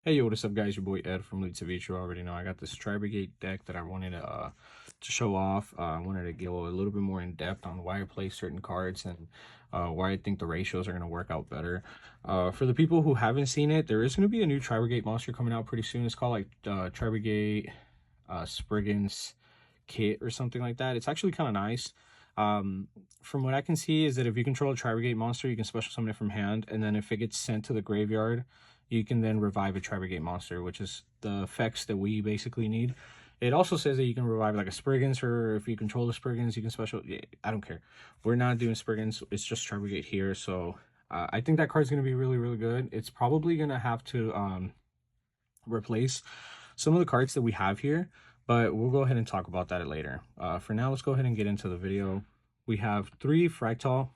Hey, yo, what's up, guys? Your boy Ed from Leeds of Beach. You already know I got this Tri-Brigade deck that I wanted to show off. I wanted to go a little bit more in depth on why I play certain cards and why I think the ratios are going to work out better. For the people who haven't seen it, there is going to be a new Tri-Brigade monster coming out pretty soon. It's called like Tri-Brigade Spriggans Kit or something like that. It's actually kind of nice. From what I can see is that if you control a Tri-Brigade monster, you can special summon it from hand, and then if it gets sent to the graveyard, you can then revive a Tri-Brigade monster, which is the effects that we basically need. It also says that you can revive like a Spriggans, or if you control the Spriggans, you can special. Yeah, I don't care. We're not doing Spriggans. It's just Tri-Brigade here. So I think that card's going to be really, really good. It's probably going to have to replace some of the cards that we have here, but we'll go ahead and talk about that later. For now, let's go ahead and get into the video. We have 3 Fractal.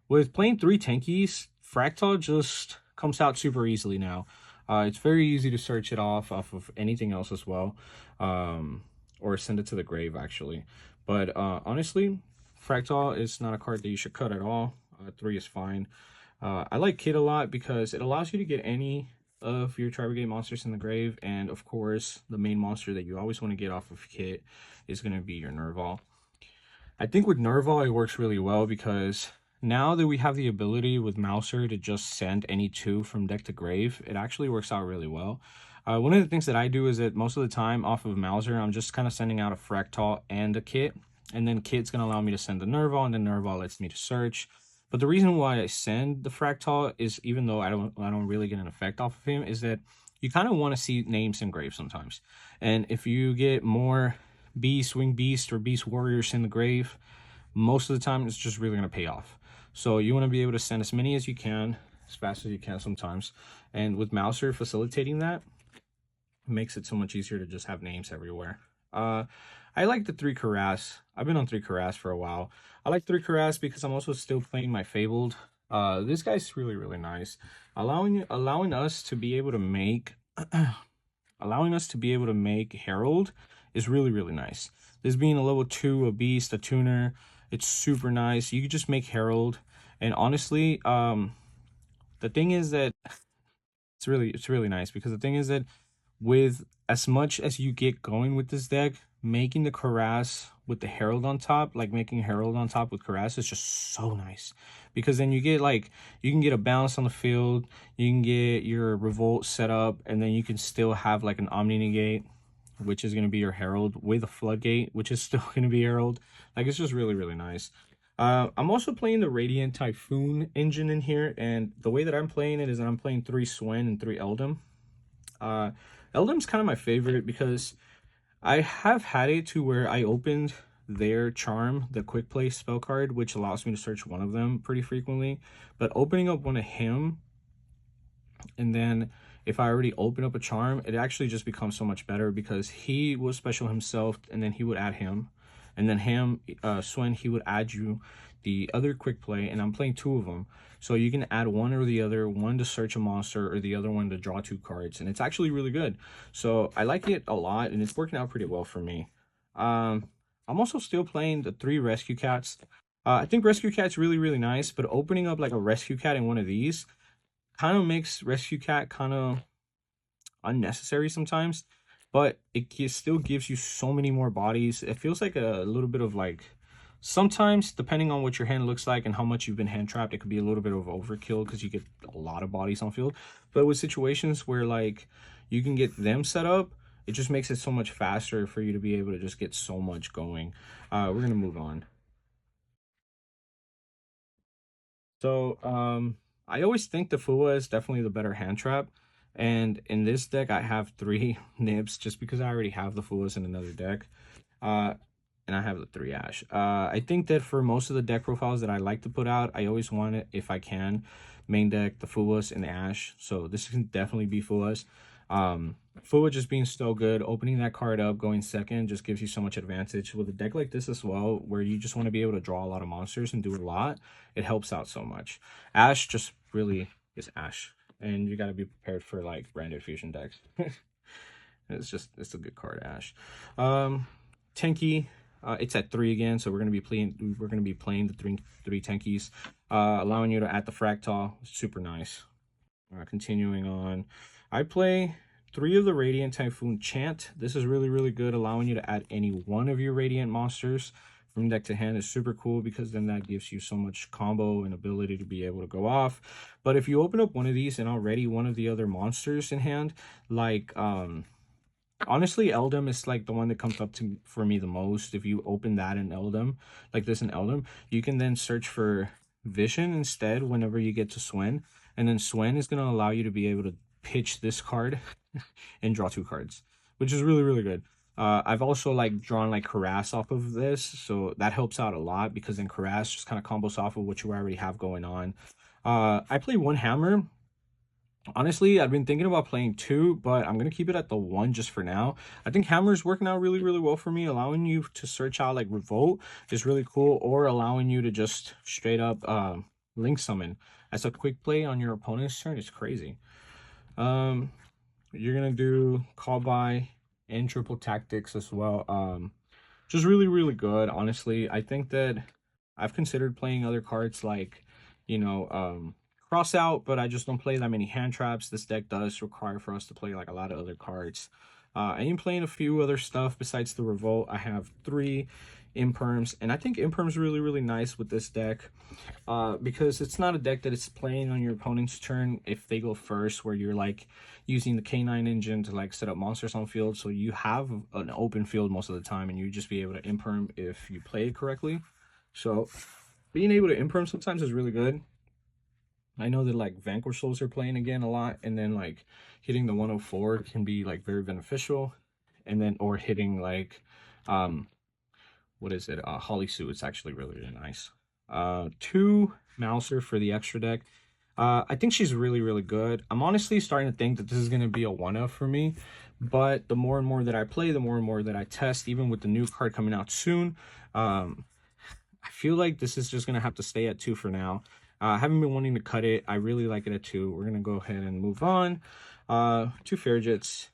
With playing 3 tankies, Fractal just comes out super easily now. It's very easy to search it off of anything else as well, or send it to the grave actually. But honestly, Fractal is not a card that you should cut at all. 3 is fine. I like Kid a lot because it allows you to get any of your Tri-Brigade monsters in the grave, and of course, the main monster that you always want to get off of Kit is going to be your Nerval. I think with Nerval, it works really well because now that we have the ability with Mouser to just send any 2 from deck to grave, it actually works out really well. One of the things that I do is that most of the time off of Mouser, I'm just kind of sending out a Fractal and a Kit, and then Kit's going to allow me to send the Nerval, and then Nerval lets me to search. But the reason why I send the Fractal is, even though I don't really get an effect off of him, is that you kind of want to see names in grave sometimes. And if you get more Beast, Wing Beast, or Beast Warriors in the grave, most of the time it's just really going to pay off. So you want to be able to send as many as you can, as fast as you can sometimes. And with Mouser facilitating that, makes it so much easier to just have names everywhere. I like the 3 Karas. I've been on 3 Karas for a while. I like 3 Karas because I'm also still playing my Fabled. This guy's really, really nice. Allowing us to be able to make Herald is really, really nice. This being a level 2, a beast, a tuner, it's super nice. You could just make Herald. And honestly, the thing is that it's really nice, because the thing is that with as much as you get going with this deck, making the Karas with the Herald on top, like making Herald on top with Karas, is just so nice, because then you get like, you can get a bounce on the field, you can get your Revolt set up, and then you can still have like an Omni Negate, which is going to be your Herald, with a Floodgate, which is still going to be Herald. Like, it's just really, really nice. I'm also playing the Radiant Typhoon engine in here, and the way that I'm playing it is that I'm playing 3 Swen and 3 Eldum. Eldum's kind of my favorite because I have had it to where I opened their Charm, the quick play spell card, which allows me to search one of them pretty frequently. But opening up one of him, and then if I already open up a Charm, it actually just becomes so much better, because he will special himself, and then he would add him. And then him, Swen, he would add you the other quick play, and I'm playing 2 of them. So you can add one or the other, one to search a monster or the other one to draw 2 cards. And it's actually really good. So I like it a lot, and it's working out pretty well for me. I'm also still playing the 3 Rescue Cats. I think Rescue Cat's really, really nice, but opening up like a Rescue Cat in one of these kind of makes Rescue Cat kind of unnecessary sometimes, but it still gives you so many more bodies. It feels like a little bit of like, sometimes depending on what your hand looks like and how much you've been hand trapped, it could be a little bit of overkill because you get a lot of bodies on field. But with situations where like you can get them set up, it just makes it so much faster for you to be able to just get so much going. We're gonna move on. So I always think the Fua is definitely the better hand trap. And in this deck, I have 3 Nibs just because I already have the Fuas in another deck. Uh, and I have the 3 Ash. I think that for most of the deck profiles that I like to put out, I always want it, if I can, main deck the Fuas and the Ash. So this can definitely be Fuas. Fua just being so good, opening that card up, going second, just gives you so much advantage. With a deck like this as well, where you just want to be able to draw a lot of monsters and do a lot, it helps out so much. Ash just really is Ash, and you got to be prepared for like branded fusion decks. It's a good card, Ash. Tenki, it's at 3 again, so we're gonna be playing the three tankies, allowing you to add the Fractal. Super nice. Continuing on, I play 3 of the Radiant Typhoon Chant. This is really, really good, allowing you to add any one of your Radiant monsters from deck to hand is super cool because then that gives you so much combo and ability to be able to go off. But if you open up one of these and already one of the other monsters in hand, like honestly, Eldum is like the one that comes up to for me the most. If you open that in Eldum, like this in Eldum, you can then search for Vision instead whenever you get to Swen. And then Swen is going to allow you to be able to pitch this card and draw 2 cards, which is really, really good. I've also like drawn like Harass off of this, so that helps out a lot because then Harass just kind of combos off of what you already have going on. I play 1 hammer. Honestly, I've been thinking about playing 2, but I'm gonna keep it at the 1 just for now. I think hammer is working out really, really well for me. Allowing you to search out like Revolt is really cool, or allowing you to just straight up link summon as a quick play on your opponent's turn is crazy. You're gonna do call by and triple tactics as well. Just really, really good. Honestly, I think that I've considered playing other cards like, cross out, but I just don't play that many hand traps. This deck does require for us to play like a lot of other cards. I am playing a few other stuff besides the Revolt. I have 3 Imperms, and I think Imperm's really, really nice with this deck because it's not a deck that is playing on your opponent's turn if they go first, where you're like using the K9 engine to like set up monsters on field, so you have an open field most of the time, and you just be able to Imperm if you play it correctly. So being able to Imperm sometimes is really good. I know that like Vanquish Souls are playing again a lot, and then like hitting the 104 can be like very beneficial, and then or hitting like what is it, Holly Sue, it's actually really, really nice. 2 Mouser for the extra deck. I think she's really, really good. I'm honestly starting to think that this is going to be a one-off for me, but the more and more that I play, the more and more that I test, even with the new card coming out soon, I feel like this is just going to have to stay at 2 for now. I haven't been wanting to cut it. I really like it at 2. We're going to go ahead and move on. 2 Fairjets,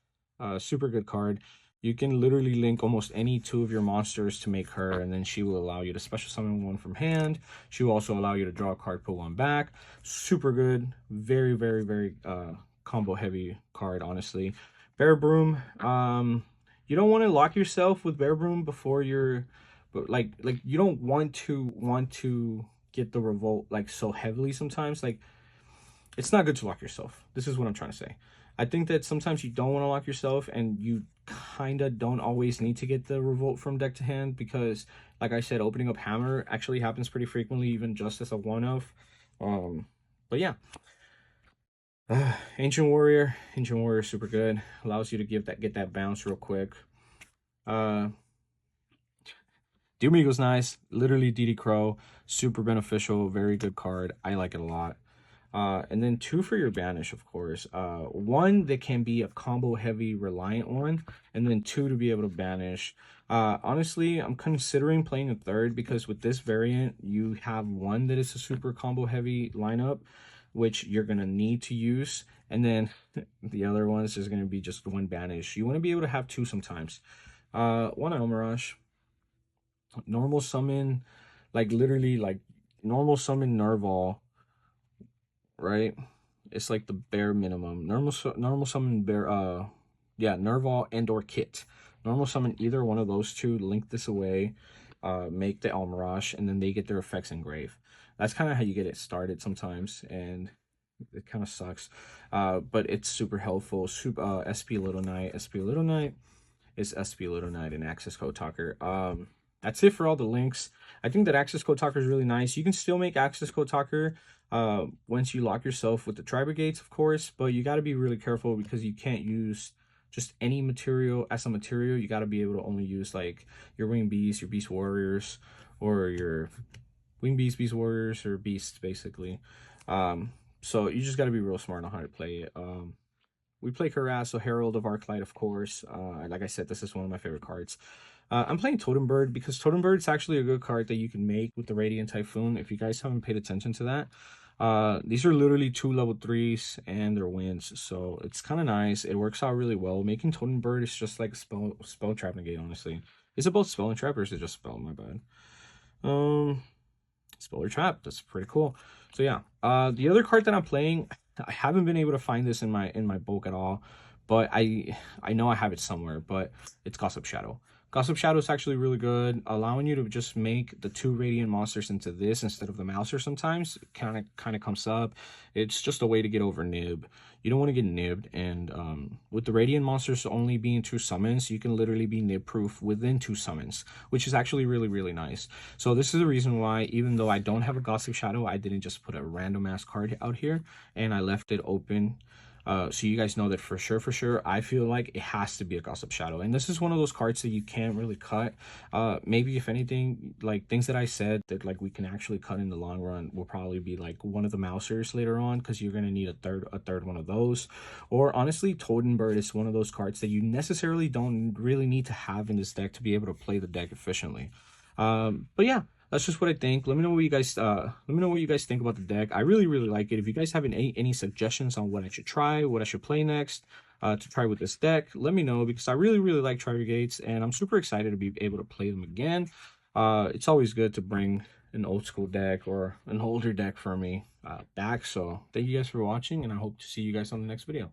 super good card. You can literally link almost any 2 of your monsters to make her, and then she will allow you to special summon 1 from hand. She will also allow you to draw a card, put 1 back. Super good. Very, very, very combo heavy card, honestly. Bear Broom. You don't want to lock yourself with Bear Broom before you're, but like you don't want to get the Revolt like so heavily sometimes. Like, it's not good to lock yourself. This is what I'm trying to say. I think that sometimes you don't want to lock yourself, and you kind of don't always need to get the Revolt from deck to hand because, like I said, opening up Hammer actually happens pretty frequently, even just as a one-off. But yeah. Ancient Warrior is super good. Allows you to get that bounce real quick. Doom Eagle's nice. Literally DD Crow. Super beneficial. Very good card. I like it a lot. And then 2 for your banish, of course. 1 that can be a combo heavy reliant one, and then 2 to be able to banish. Honestly, I'm considering playing a 3rd because with this variant, you have 1 that is a super combo heavy lineup, which you're gonna need to use, and then the other ones is gonna be just 1 banish. You want to be able to have 2 sometimes. 1 Elmirage. Normal summon, like literally like normal summon Nerval, right? It's like the bare minimum. Normal summon bear yeah, Nerval and or Kit. Normal summon either one of those 2, link this away, make the Elmirage, and then they get their effects engraved. That's kind of how you get it started sometimes, and it kind of sucks. But it's super helpful. SP Little Knight is SP Little Knight and Access Code Talker. That's it for all the links. I think that Access Code Talker is really nice. You can still make Access Code Talker once you lock yourself with the Tri-Brigades, of course, but you got to be really careful because you can't use just any material as a material. You got to be able to only use like your Wing Beasts, your Beast Warriors, or your Wing Beasts, Beast Warriors, or Beasts, basically. So you just got to be real smart on how to play it. We play Harass, so Herald of Arclight, of course. Like I said, this is one of my favorite cards. I'm playing Totem Bird because Totem Bird is actually a good card that you can make with the Radiant Typhoon if you guys haven't paid attention to that. These are literally 2 level 3s and their wins, so it's kind of nice. It works out really well. Making Totem Bird is just like spell trap negate, honestly. Is it both spell and trap, or is it just spell? My bad. Spell or trap, that's pretty cool. So yeah, the other card that I'm playing, I haven't been able to find this in my bulk at all, but I know I have it somewhere. But it's Gossip Shadow. Gossip Shadow is actually really good, allowing you to just make the 2 radiant monsters into this instead of the Mouser. Sometimes kind of comes up. It's just a way to get over nib. You don't want to get nibbed, and with the radiant monsters only being 2 summons, you can literally be nib proof within 2 summons, which is actually really nice. So this is the reason why, even though I don't have a Gossip Shadow, I didn't just put a random ass card out here, and I left it open, so you guys know that for sure I feel like it has to be a Gossip Shadow. And this is one of those cards that you can't really cut. Maybe if anything, like things that I said that like we can actually cut in the long run will probably be like one of the Mousers later on, because you're gonna need a third one of those. Or honestly, Totenbird is one of those cards that you necessarily don't really need to have in this deck to be able to play the deck efficiently. But yeah, that's just what I think. Let me know what you guys think about the deck. I really like it. If you guys have any suggestions on what I should try, what I should play next, to try with this deck, let me know, because I really like Tri-Brigades, and I'm super excited to be able to play them again. It's always good to bring an old school deck or an older deck for me back. So thank you guys for watching, and I hope to see you guys on the next video.